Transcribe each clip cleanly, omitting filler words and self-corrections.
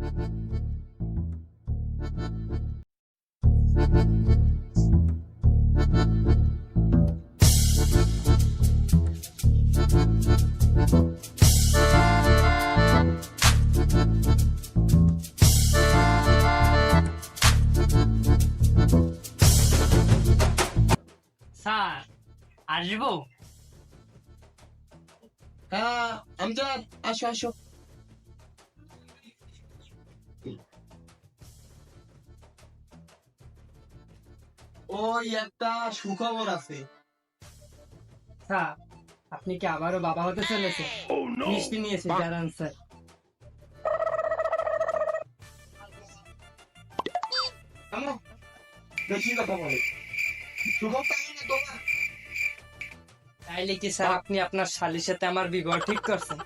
Sir আসবো? হ্যাঁ আমজাদ, আসো আসো। ওই একটা সুখবর আছে। স্যার আপনি কি আবারও বাবা হতে চলেছে? মিষ্টি নিয়েছে, জানান স্যার। থামো, বেশি কথা বলে। সুখবর তাই না তোমার? তাইলে কি স্যার আপনি আপনার শালীর সাথে আমার বিবাহ ঠিক করছেন?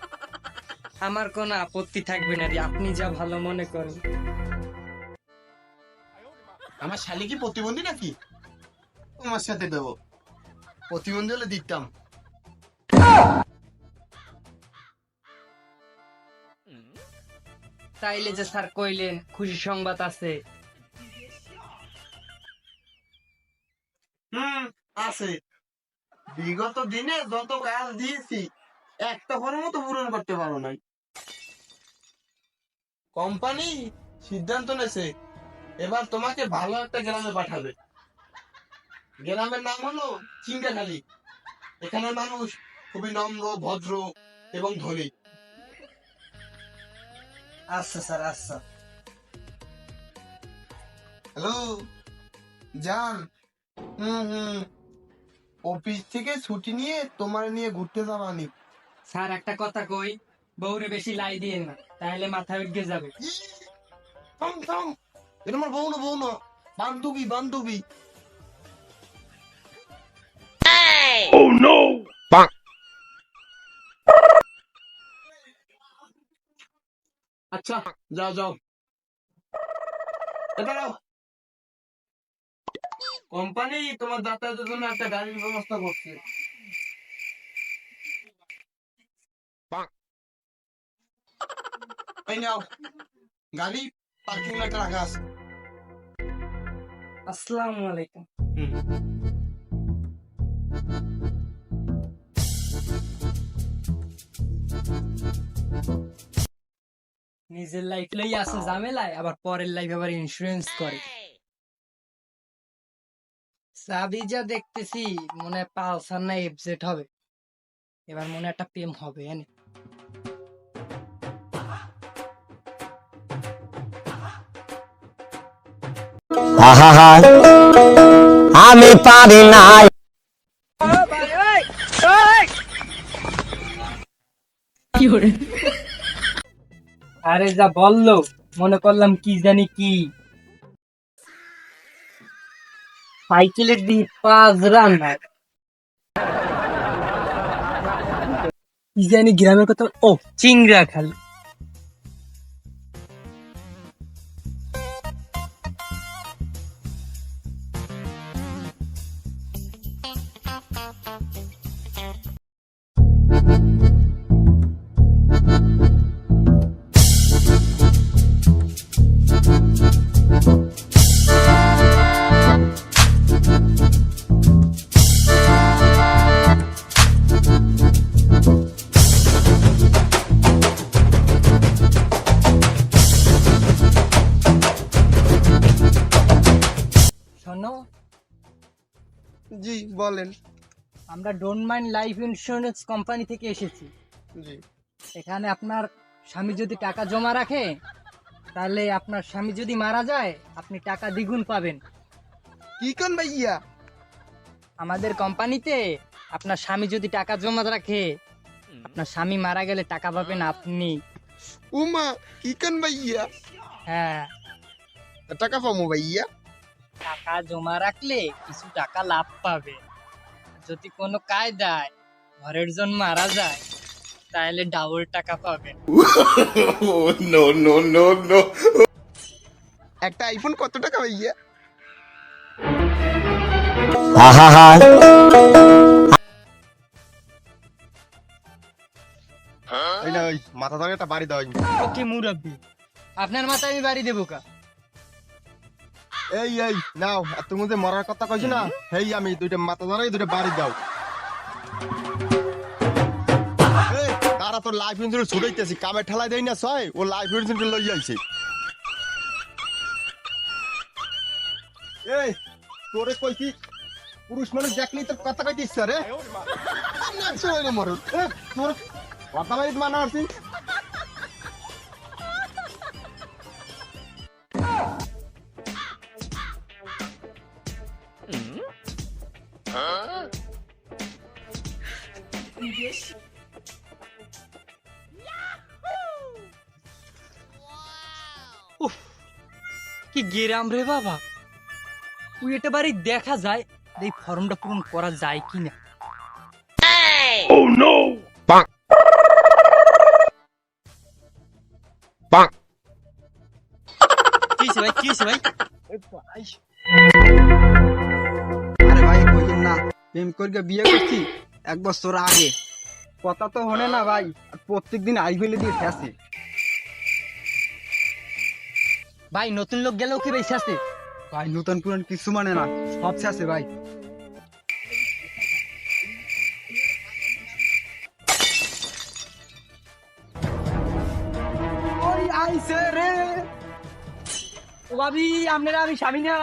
আমার কোনো আপত্তি থাকবে না রে, আপনি যা ভালো মনে করেন। আমার শালি কি প্রতিবন্ধী নাকি তোমার সাথে দেবো? প্রতিবন্ধী হলে দিতাম। তাইলে যে স্যার কইলেন খুশি সংবাদ আছে। আছে। বিগত দিনে যত কাজ দিয়েছি একটা ফর্মও তো পূরণ করতে পারো নাই। কোম্পানি সিদ্ধান্ত নেছে এবার তোমাকে ভালো একটা গ্রামে পাঠাবে। গ্রামের নাম হলো চিঙ্গাখালী। এখানে মানুষ খুবই নম্র, ভদ্র এবং ধনী। আচ্ছা স্যার, আচ্ছা। হ্যালো জান, অফিস থেকে ছুটি নিয়ে তোমার নিয়ে ঘুরতে যাবানি। স্যার একটা কথা কই, বউরে বেশি লাই দিয়ে না, তাহলে মাথা উঠে যাবে। থাম থাম, এটা আমার বউ না, বউ না, বান্ধবী বান্ধবী। আচ্ছা যাও যাও, এটা নাও। কোম্পানি তোমার যাতায়াতের জন্য একটা গাড়ির ব্যবস্থা করছে। এই নাও গাড়ি, পার্কিং লটে রাখা আছে। আসসালামু আলাইকুম। নিজের লাইফ লই আছে ঝামেলায়, আবার পরের লাইফ আবার ইন্স্যুরেন্স করে। চাবি যা দেখতেছি মনে হয় পালসার না এফজেড হবে। এবার মনে হয় একটা প্রেম হবে, জানি। আমি পারি না। আরে যা বললো মনে করলাম কি জানি কি। সাইকেলের দিয়ে 5 রান, কি জানি গ্রামের কথা। ও চিংড়া খালি। শোনো, জি বলেন। আমরা don't mind life insurance company থেকে এসেছি। জি। এখানে আপনার স্বামী যদি টাকা জমা রাখে, তাহলে আপনার স্বামী যদি মারা যায় আপনি টাকা দ্বিগুণ পাবেন। কি কোন ভাইয়া? আমাদের কোম্পানিতে আপনার স্বামী যদি টাকা জমা রাখে, আপনার স্বামী মারা গেলে টাকা পাবেন আপনি। উমা, কি কোন ভাইয়া? হ্যাঁ, টাকা পাবো ভাইয়া? টাকা জমা রাখলে কিছু টাকা লাভ পাবে। যদি কোনো কায়দায় ঘরের জন মারা যায় তাহলে ডাবল টাকা পাবেন। No no no no. একটা আইফোন কত টাকা ভাইয়া? এই না, ওই মাথা ধরে একটা বাড়ি দাও। ওকে মুরব্বি, আপনার মাথায় আমি বাড়ি দেবো কা? এই এই নাও, আর তুমি যে মরার কথা কইছো না, হেই আমি দুইটা মাথা ধরাই দুইটা বাড়ি দাও। এই তারা তো লাইফ ইন্স্যুরেন্স ছুটাইতেছি, কামে ঠেলাই দেই না ছয়, ও লাইফ ইন্স্যুরেন্স লই আইছে। এই তোরে কইছি পুরুষ মানুষ দেখলেই তোর কথা কইতে ইচ্ছা রে, না চলে না মরুন। তোর কথা বাড়ি মানা আছি। কি গেরাম রে বাবা, তুই এটা বাড়ি দেখা যায়, এই ফর্মটা পূরণ করা যায় কিনা। কি হইছে ভাই, কি হইছে ভাই? আরে ভাই কইেন না, প্রেম করে বিয়ে করছি 1 বছর আগে। কথা তো হনে না ভাই, আর প্রত্যেকদিন আই ফেলে দিয়ে ঠেসে। ভাই নতুন লোক গেলেও কি বেশি আছে? ভাই নতুন পুরান কিছু মানে না, সব শেষে ভাই। ওই আইছে রে। ও ভাবি, আপনারা আমি স্বামী না।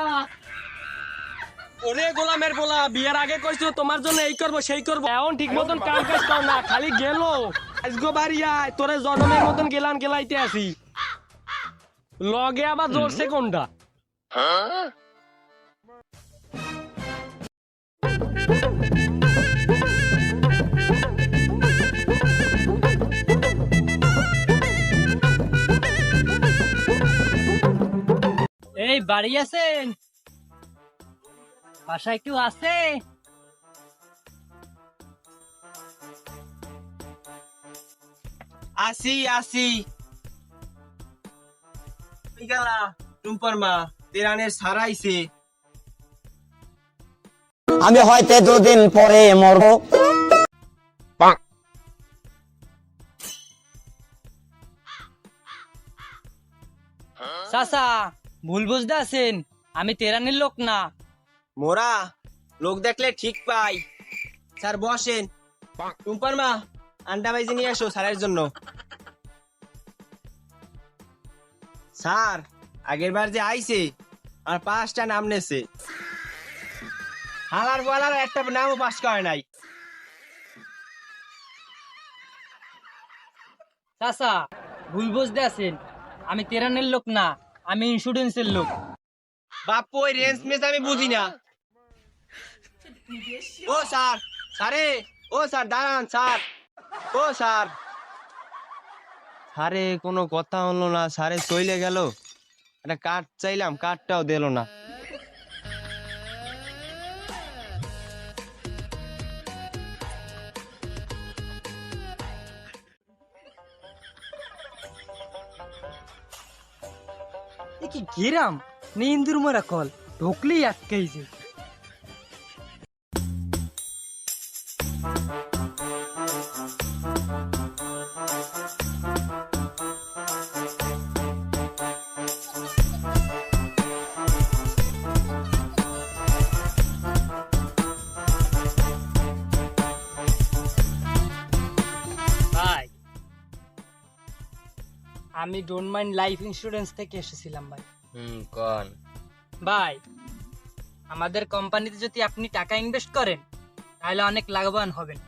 ওরে গোলামের বলা, বিয়ের আগে কইছো তোমার জন্য এই করবো সেই করবো, এখন ঠিক মতন কাম কাজ কর না, খালি গেল আজগো বাড়ি আয়, তোরে জনমের মতন গেলান গেলাইতে আসি, লগে আবার জোরছে কোনটা? এই বাড়ি আছেন? বাসায় কেউ আছে? আসি আসি গেলা টুম্পার মা তেরানের সারাইছে। আমি হয়তো 2 দিন পরে মরবো। চাচা, ভুল বুঝতে আছেন, আমি তেরানের লোক না। মোরা লোক দেখলে ঠিক পাই। স্যার বসেন। টুম্পার মা আন্ডা বাইজে নিয়ে আসো স্যারের জন্য। স্যার আগের বার যে আইছে আর 5টা নাম নেছে, হালার বলার একটা নামও পাস করে নাই। চাচা, ভুল বুঝতে আছেন, আমি তেরানের লোক না, আমি ইন্স্যুরেন্সের লোক। বাপু ওই রেঞ্জ মেজ আমি বুঝি না। ও স্যার, স্যারে, ও স্যার দাঁড়ান স্যার, ও স্যার। স্যারে কোনো কথা হলো না, স্যারে চলে গেল। একটা কার্ড চাইলাম, কার্ডটাও দিল না। এ কি গেরাম, নিন্দুর মোরা কল ঢুকলেই আটকাইছে। ভাই, আমি ডোন্ট মাইন্ড লাইফ ইন্স্যুরেন্স থেকে এসেছিলাম ভাই। কোন ভাই, আমাদের কোম্পানিতে যদি আপনি টাকা ইনভেস্ট করেন তাহলে অনেক লাভবান হবেন,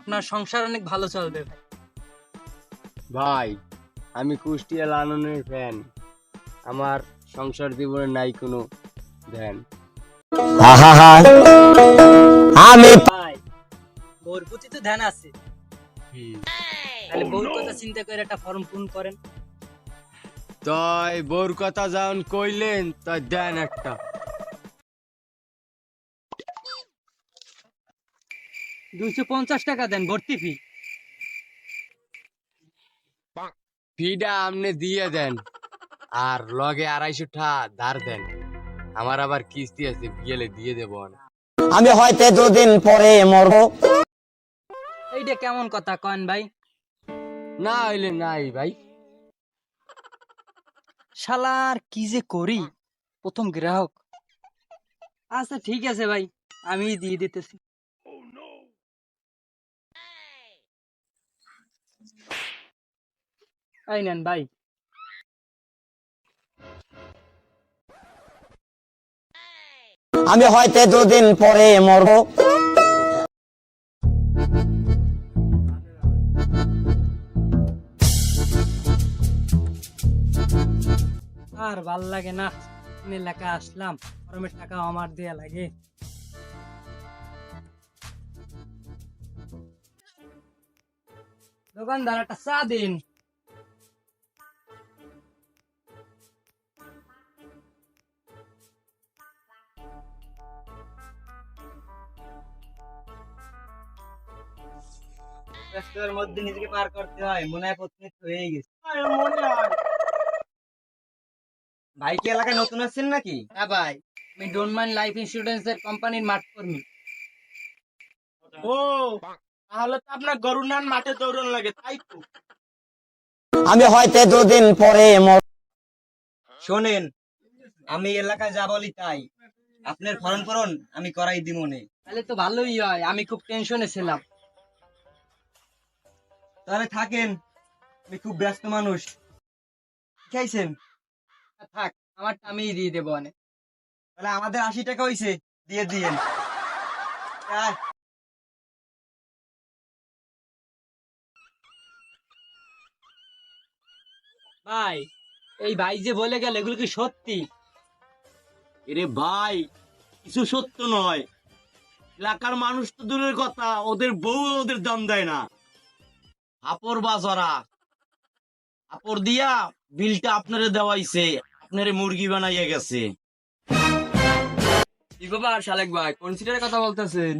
আপনার সংসার অনেক ভালো চলবে ভাই। ভাই, আমি কুষ্টিয়া লালনের ফ্যান, আমার সংসার জীবনে নাই কোনো ধ্যান। আহা আমি ভাই, বউর প্রতি তো ধ্যান আছে, তাহলে বউর কথা চিন্তা করে একটা ফর্ম পূরণ করেন। তাই বউর কথা যখন কইলেন তাই দেন একটা। 250 টাকা দেন ভর্তি ফি। ফিটা আপনি দিয়ে দেন, আর লগে 250 টাকা ধার দেন, আমার আবার কিস্তি আছে, গেলে দিয়ে দেবো। আমি হয়তো 2 দিন পরে মরবো। এইটা কেমন কথা কন ভাই? না হইলে নাই ভাই। শালার কি যে করি, প্রথম গ্রাহক। আচ্ছা ঠিক আছে ভাই, আমি দিয়ে দিতেছি। এই নেন ভাই। আমি হয়তো দুদিন পরে মরবো। আর ভাল লাগে না, এলাকা আসলাম, গরমের টাকা আমার দেয়া লাগে। দোকানদার একটা চা দিন। ব্যস্ততার মধ্যে নিজেকে পার করতে হয়, মনে হয় প্রতিনিধিত্ব হয়ে গেছে। ভাই কি এলাকায় নতুন আছেন নাকি? হ্যাঁ ভাই, আমি ডোন্ট মাইন্ড লাইফ ইন্স্যুরেন্স এর কোম্পানির মাঠ কর্মী। ও, তাহলে তো আপনার গরুনান মাঠে দৌড়ানো লাগে, তাই তো? আমি হয়তো দুদিন পরে মরবো। শোনেন, আমি এলাকায় যা বলি তাই, আপনার ফরন ফরন আমি করাই দিব মনে। তাহলে তো ভালোই হয়, আমি খুব টেনশনে ছিলাম। তাহলে থাকেন, আমি খুব ব্যস্ত মানুষ। খাইছেন? থাক, আমারটা আমিই দিয়ে দেবো অনেক। তাহলে আমাদের 80 টাকা হইছে, দিয়ে দিয়েন। আয়। ভাই, এই ভাই যে বলে গেল এগুলো কি সত্যি? এরে ভাই, কিছু সত্য নয়। এলাকার মানুষ তো দূরের কথা, ওদের বউ ওদের দাম দেয় না। আপর বাজারা আপর দিয়া বিলটা আপনারে দেওয়াইছে, আপনারে মুরগি বানাইয়া গেছে। কি ব্যাপার শালেক ভাই, কোন সিটের কথা বলতেছেন?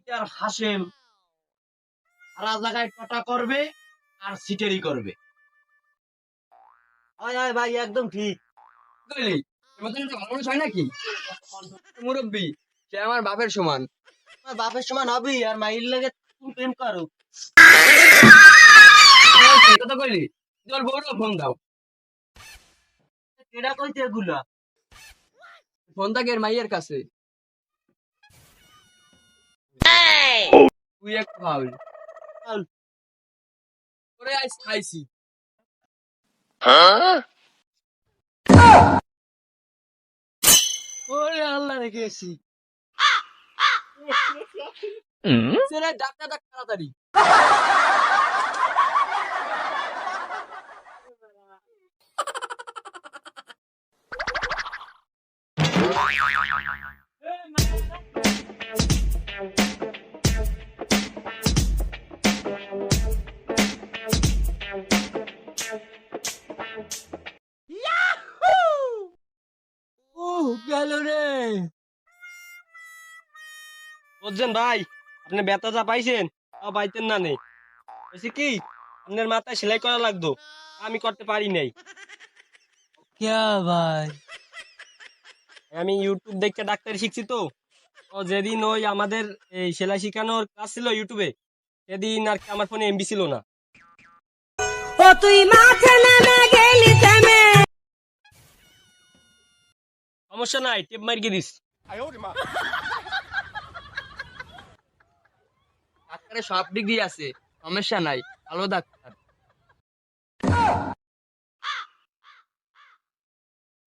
আর হাসেম সারা জায়গায় টটা করবে আর সিটেরই করবে। ভাই একদম ঠিক। হয় নাকি মুরব্বী? সে আমার বাপের সমান। আমার বাপের সমান হবি আর মাইল লাগে তুমি প্রেম করো। কথা কইলি, তোর বউরও ফোন দাও। কেডা কইতে এগুলা? ফোন থাকে এর মাইয়ের কাছে। তুই এক ফাউল করে আইস খাইছি। ওরে আল্লাহ রেখেছি। সেরে ডাক্তার ডাক্তার তাড়াতাড়ি। গেল রে। বুঝছেন ভাই, আপনি ব্যথা যা পাইছেন তাও পাইতেন না নেই। বলছি কি, আপনার মাথায় সেলাই করা লাগতো, আমি করতে পারি নাই। ক্যা ভাই? আমি ইউটিউব দেখে ডাক্তারি শিখছি তো। ও যেদিন ওই আমাদের এই সেলাই শিখানোর ক্লাস ছিল ইউটিউবে, সেদিন আর কি আমার ফোনে এমবি ছিল না। ও তুই মাঠে নেমে গেলি থেমে। সমস্যা নাই, টেপ মারিয়ে দিস। ডাক্তারের সব ডিগ্রি আছে, সমস্যা নাই, ভালো ডাক্তার।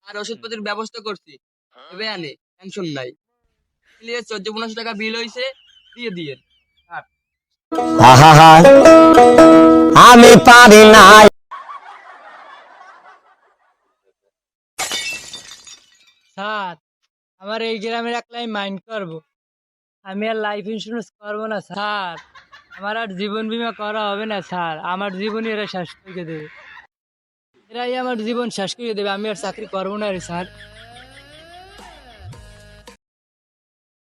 আর ওষুধপত্রের ব্যবস্থা করছি, তবে আনে টেনশন নাই। 14-15 টাকা বিল হইছে, দিয়ে দিয়ে। আহা, আমি পারি না। স্যার, আমার এই গ্রামে রাখলে আমি মাইন্ড করবো, আমি আর লাইফ ইন্স্যুরেন্স করবো না স্যার। আমার আর জীবন বীমা করা হবে না স্যার, আমার জীবনই এরা শেষ করে দেবে। এরাই আমার জীবন শেষ করে দেবে, আমি আর চাকরি করবো না রে স্যার।